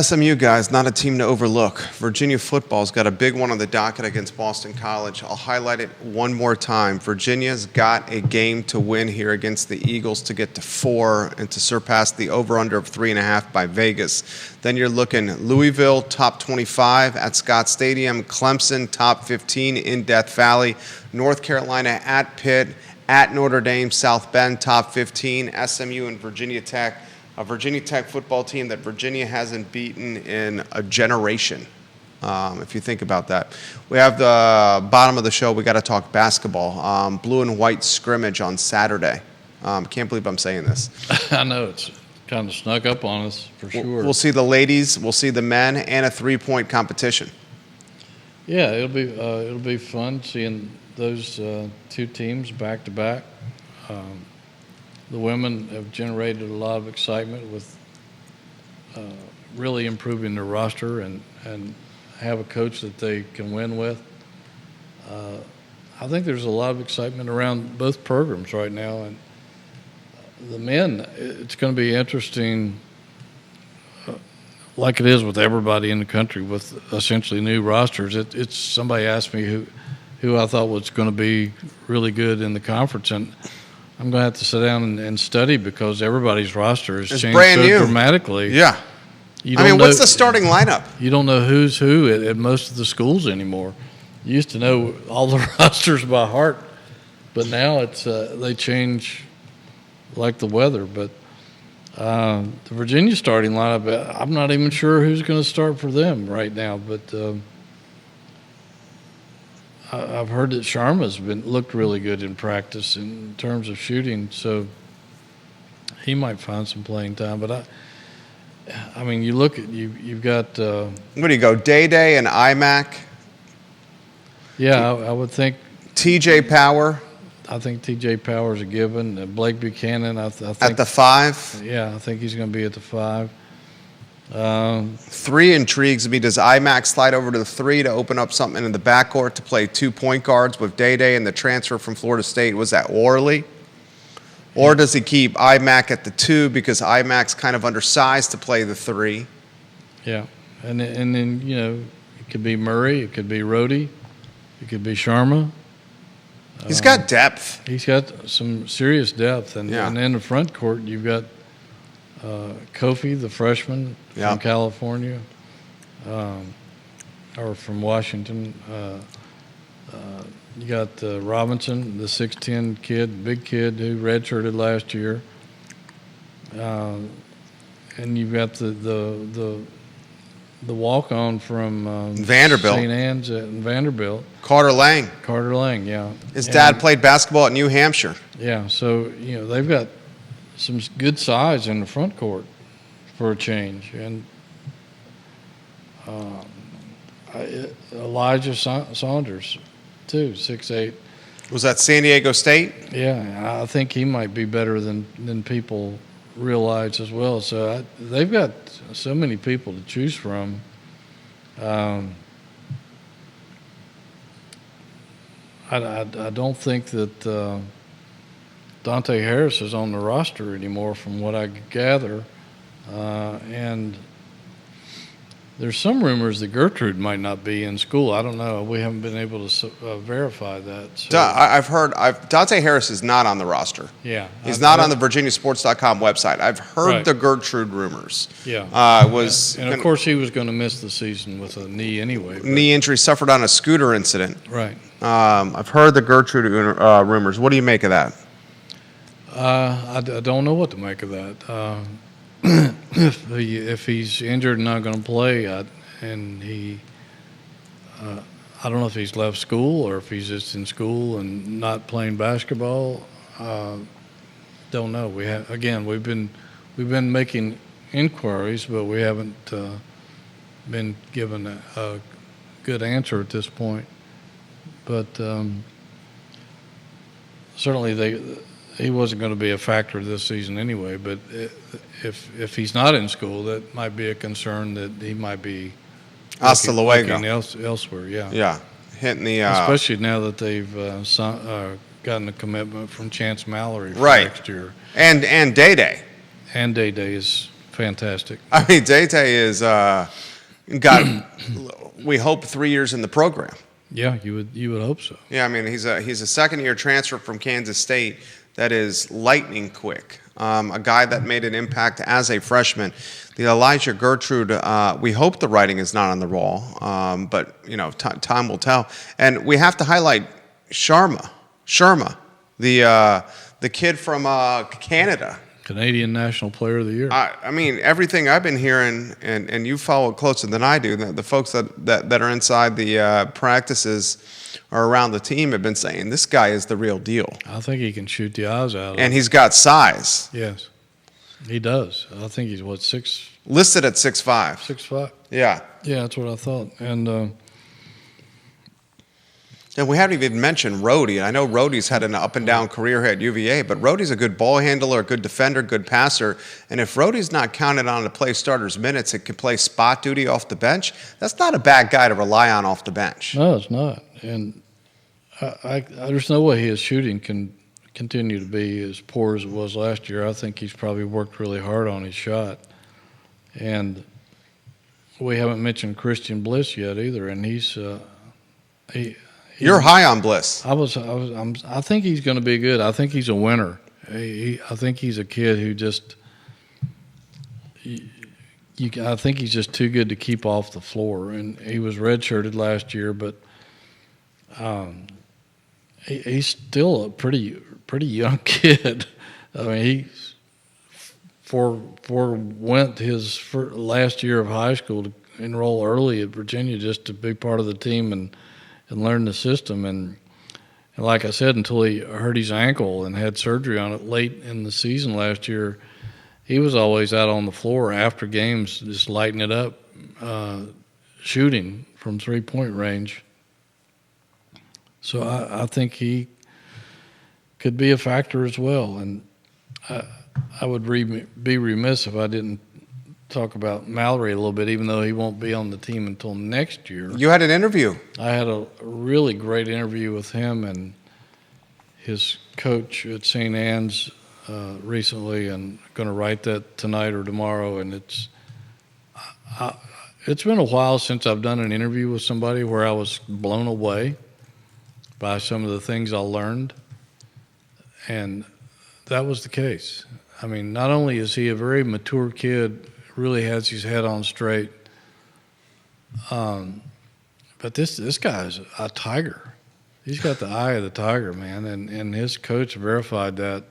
SMU, guys, not a team to overlook. Virginia football's got a big one on the docket against Boston College. I'll highlight it one more time. Virginia's got a game to win here against the Eagles to get to 4 and to surpass the over-under of 3.5 by Vegas. Then you're looking Louisville, top 25 at Scott Stadium. Clemson, top 15 in Death Valley. North Carolina at Pitt, at Notre Dame, South Bend, top 15. SMU and Virginia Tech. A Virginia Tech football team that Virginia hasn't beaten in a generation, if you think about that. We have the bottom of the show. We got to talk basketball. Blue and white scrimmage on Saturday. Can't believe I'm saying this. I know, it's kind of snuck up on us for sure. We'll see the ladies, we'll see the men, and a 3-point competition. Yeah, it'll be fun seeing those two teams back to back. The women have generated a lot of excitement with really improving their roster and have a coach that they can win with. I think there's a lot of excitement around both programs right now. And the men, it's going to be interesting, like it is with everybody in the country with essentially new rosters. It's somebody asked me who I thought was going to be really good in the conference, and I'm going to have to sit down and study because everybody's roster has changed so dramatically. Yeah. What's the starting lineup? You don't know who's who at most of the schools anymore. You used to know all the rosters by heart, but now it's they change like the weather. But the Virginia starting lineup, I'm not even sure who's going to start for them right now. But I've heard that Sharma's looked really good in practice in terms of shooting, so he might find some playing time. But you look at you've got. What do you go? Day and IMAC. Yeah, I would think TJ Power. I think TJ Power's a given. Blake Buchanan, I think at the 5. Yeah, I think he's going to be at the 5. 3 intrigues me. Does IMAC slide over to the 3 to open up something in the backcourt to play 2 point guards with Day and the transfer from Florida State was at Worley? Or does he keep IMAC at the 2 because IMAC's kind of undersized to play the 3? Yeah, and then it could be Murray, it could be Rhodey, it could be Sharma. He's got depth. He's got some serious depth, and in the front court you've got Kofi, the freshman from California, or from Washington. You got Robinson, the 6'10" kid, big kid who redshirted last year, and you've got the walk-on from Vanderbilt, St. Anne's and Vanderbilt, Carter Lang. Yeah. His dad played basketball at New Hampshire. Yeah, so they've got some good size in the front court for a change, and Elijah Saunders, too, 6'8". Was that San Diego State? Yeah, I think he might be better than people realize as well. So they've got so many people to choose from. I don't think that Dante Harris is on the roster anymore, from what I gather, and there's some rumors that Gertrude might not be in school. I don't know. We haven't been able to verify that. So. I've heard Dante Harris is not on the roster. Yeah. He's not on the VirginiaSports.com website. I've heard the Gertrude rumors. Yeah. And of course he was going to miss the season with a knee anyway. Knee injury suffered on a scooter incident. Right. I've heard the Gertrude rumors. What do you make of that? I don't know what to make of that. If he's injured and not going to play, and I don't know if he's left school or if he's just in school and not playing basketball. Don't know. We've been making inquiries, but we haven't been given a good answer at this point. But certainly he wasn't going to be a factor this season anyway. But if he's not in school, that might be a concern that he might be looking elsewhere. Yeah, hitting the especially now that they've gotten a commitment from Chance Mallory for next year. And Day. And Day is fantastic. I mean, Day is got we hope 3 years in the program. Yeah, you would hope so. Yeah, I mean he's a second-year transfer from Kansas State that is lightning quick. A guy that made an impact as a freshman. The Elijah Gertrude, we hope the writing is not on the wall, but time will tell. And we have to highlight Sharma, the kid from Canada. Canadian National Player of the Year. I mean, everything I've been hearing, and you follow it closer than I do, the folks that are inside the practices or around the team have been saying, this guy is the real deal. I think he can shoot the eyes out of And he's got size. Yes, he does. I think he's, six? Listed at 6'5". 6'5"? Yeah. Yeah, that's what I thought. And And we haven't even mentioned Rhodey. I know Rhodey's had an up and down career here at UVA, but Rhodey's a good ball handler, a good defender, good passer. And if Rhodey's not counted on to play starters minutes, it can play spot duty off the bench. That's not a bad guy to rely on off the bench. No, it's not. And there's no way his shooting can continue to be as poor as it was last year. I think he's probably worked really hard on his shot. And we haven't mentioned Christian Bliss yet either, and You're high on Bliss. I think he's going to be good. I think he's a winner. I think he's a kid who just I think he's just too good to keep off the floor. And he was redshirted last year, but he's still a pretty young kid. I mean, he went his last year of high school to enroll early at Virginia just to be part of the team and learn the system. And like I said, until he hurt his ankle and had surgery on it late in the season last year, he was always out on the floor after games just lighting it up, shooting from three-point range. So I think he could be a factor as well. And I would be remiss if I didn't talk about Mallory a little bit, even though he won't be on the team until next year. You had an interview. I had a really great interview with him and his coach at St. Anne's recently, and going to write that tonight or tomorrow. And it's been a while since I've done an interview with somebody where I was blown away by some of the things I learned, and that was the case. I mean, not only is he a very mature kid, really has his head on straight, but this guy is a tiger. He's got the eye of the tiger, man, and his coach verified that.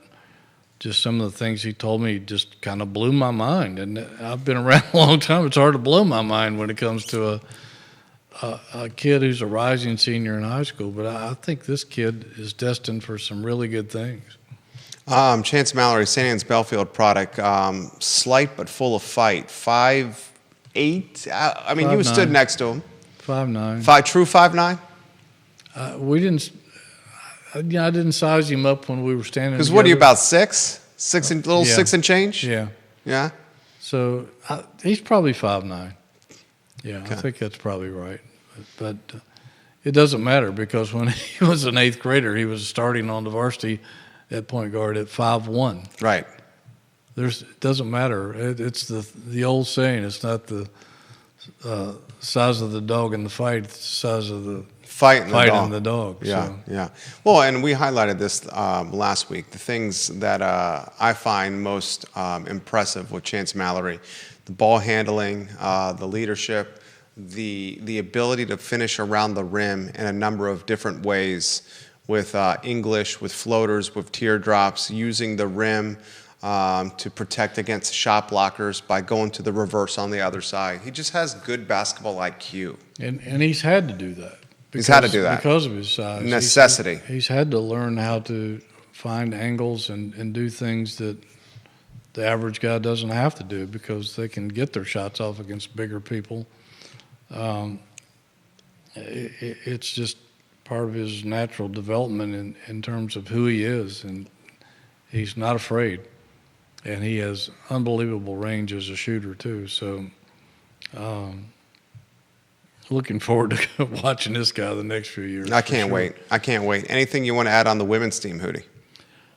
Just some of the things he told me just kind of blew my mind, and I've been around a long time. It's hard to blow my mind when it comes to a kid who's a rising senior in high school, but I think this kid is destined for some really good things. Chance Mallory, St. Anne's Belfield product, slight but full of fight. 5'8". I mean, 5'9". you stood next to him. 5'9". True 5'9". We didn't. I didn't size him up when we were standing. Because what are you, about 6? 6 and little Yeah. 6 and change? Yeah. Yeah. So he's probably 5'9". Yeah, Okay. I think that's probably right. But it doesn't matter, because when he was an 8th grader, he was starting on the varsity at point guard at 5'1". Right. It doesn't matter. It's the old saying. It's not the size of the dog in the fight. It's the size of the Fight and the dog. Yeah, So. yeah. Well, and we highlighted this last week. The things that I find most impressive with Chance Mallory: the ball handling, the leadership, the ability to finish around the rim in a number of different ways, with English, with floaters, with teardrops, using the rim to protect against shot blockers by going to the reverse on the other side. He just has good basketball IQ. And he's had to do that. He's had to do that. Because of his size. Necessity. He's had to learn how to find angles and do things that the average guy doesn't have to do, because they can get their shots off against bigger people. It's just part of his natural development in terms of who he is, and he's not afraid. And he has unbelievable range as a shooter too. So looking forward to watching this guy the next few years. I can't wait. I can't wait. Anything you want to add on the women's team, Hootie?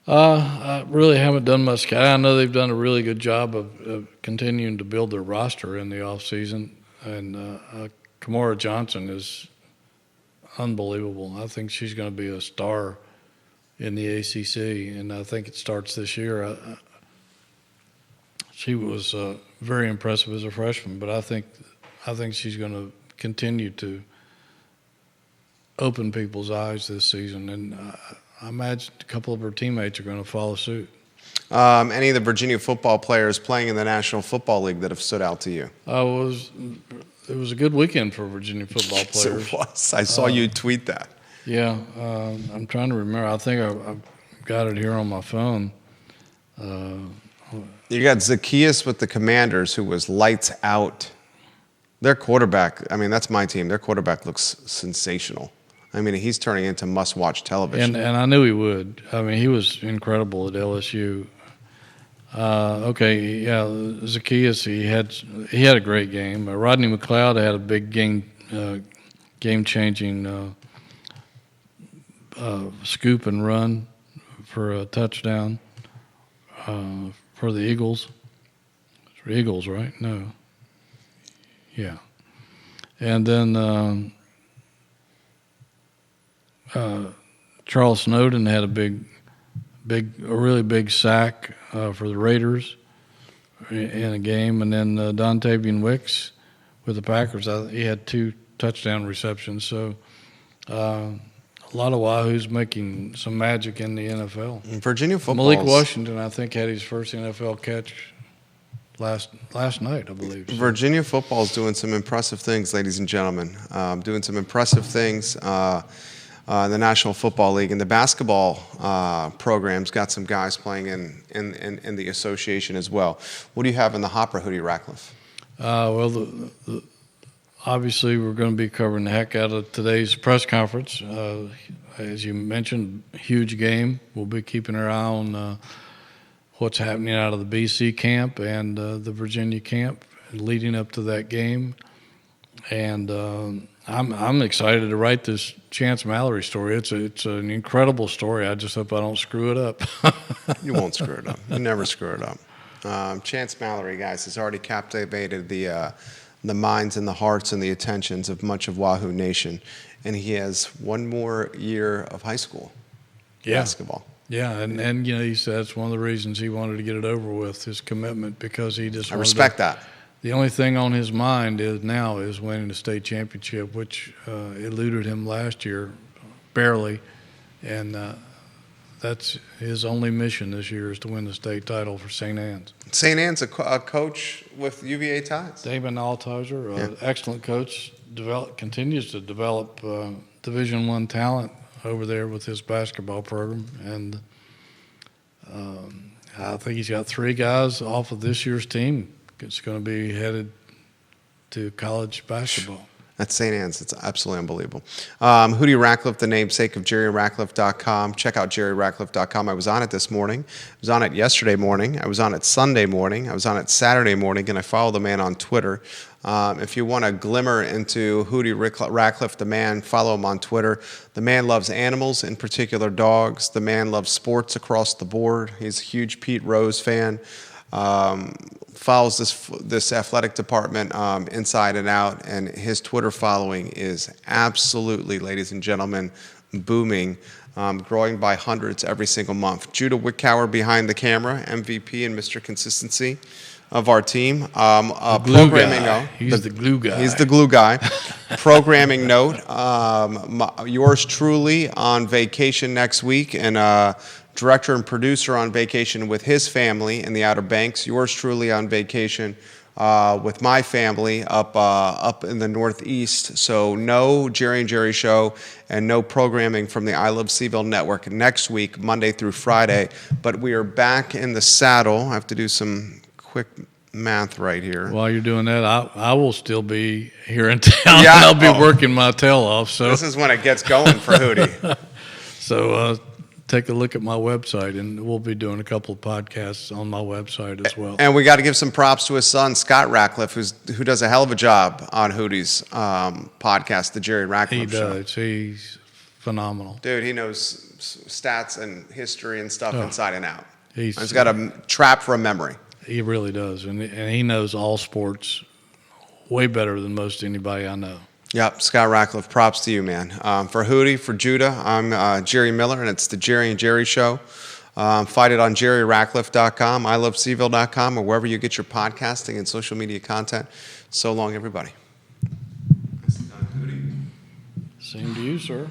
I really haven't done much. I know they've done a really good job of continuing to build their roster in the offseason. And Kamora Johnson is unbelievable. I think she's going to be a star in the ACC, and I think it starts this year. She was very impressive as a freshman, but I think she's going to continue to open people's eyes this season, and I imagine a couple of her teammates are going to follow suit. Any of the Virginia football players playing in the National Football League that have stood out to you? It was a good weekend for Virginia football players. Yes, it was. I saw you tweet that. Yeah, I'm trying to remember. I think I've got it here on my phone. You got Zacchaeus with the Commanders, who was lights out. Their quarterback, I mean, that's my team. Their quarterback looks sensational. I mean, he's turning into must-watch television. And I knew he would. I mean, he was incredible at LSU. Zacchaeus, he had a great game. Rodney McLeod had a big game-changing scoop and run for a touchdown for the Eagles. It's Eagles, right? No. Yeah. And then Charles Snowden had a really big sack for the Raiders in a game, and then Dontavian Wicks with the Packers, he had 2 touchdown receptions. So a lot of Wahoos making some magic in the NFL. Virginia football. Malik Washington, I think, had his first NFL catch last night, I believe. So. Virginia football is doing some impressive things, ladies and gentlemen. Doing some impressive things. In the National Football League, and the basketball program's got some guys playing in the association as well. What do you have in the hopper, Hootie Ratcliffe? Obviously, we're going to be covering the heck out of today's press conference. As you mentioned, huge game. We'll be keeping our eye on what's happening out of the BC camp and the Virginia camp leading up to that game. And I'm excited to write this Chance Mallory story. It's an incredible story. I just hope I don't screw it up. You won't screw it up. You never screw it up. Chance Mallory, guys, has already captivated the minds and the hearts and the attentions of much of Wahoo Nation, and he has one more year of high school basketball. Yeah, and he said it's one of the reasons he wanted to get it over with, his commitment, because he just. I respect that. The only thing on his mind is winning the state championship, which eluded him last year, barely, and that's his only mission this year is to win the state title for St. Anne's. St. Anne's a coach with UVA ties. David Althauser, excellent coach, continues to develop Division I talent over there with his basketball program, and I think he's got 3 guys off of this year's team. It's going to be headed to college basketball. At St. Anne's, it's absolutely unbelievable. Hootie Ratcliffe, the namesake of JerryRatcliffe.com. Check out JerryRatcliffe.com. I was on it this morning. I was on it yesterday morning. I was on it Sunday morning. I was on it Saturday morning, and I follow the man on Twitter. If you want a glimmer into Hootie Ratcliffe, the man, follow him on Twitter. The man loves animals, in particular dogs. The man loves sports across the board. He's a huge Pete Rose fan. Follows this athletic department inside and out, and his Twitter following is absolutely, ladies and gentlemen, booming, growing by hundreds every single month. Judah Wickower behind the camera, MVP and Mr. Consistency of our team. Programming note. He's the glue guy. He's the glue guy. Programming note. Yours truly on vacation next week, and director and producer on vacation with his family in the Outer Banks. Yours truly on vacation with my family up in the Northeast. So no Jerry and Jerry show and no programming from the I Love CVille Network next week, Monday through Friday. But we are back in the saddle. I have to do some quick math right here. While you're doing that, I will still be here in town. Yeah. I'll be working my tail off. So this is when it gets going for Hootie. So take a look at my website, and we'll be doing a couple of podcasts on my website as well. And we got to give some props to his son, Scott Ratcliffe, who does a hell of a job on Hootie's podcast, The Jerry Ratcliffe Show. He does. He's phenomenal. Dude, he knows stats and history and stuff inside and out. He's got a trap for a memory. He really does, and he knows all sports way better than most anybody I know. Yep, Scott Ratcliffe, props to you, man. For Hootie, for Judah, I'm Jerry Miller, and it's the Jerry and Jerry Show. Find it on JerryRatcliffe.com, ILoveCVille.com, or wherever you get your podcasting and social media content. So long, everybody. Same to you, sir.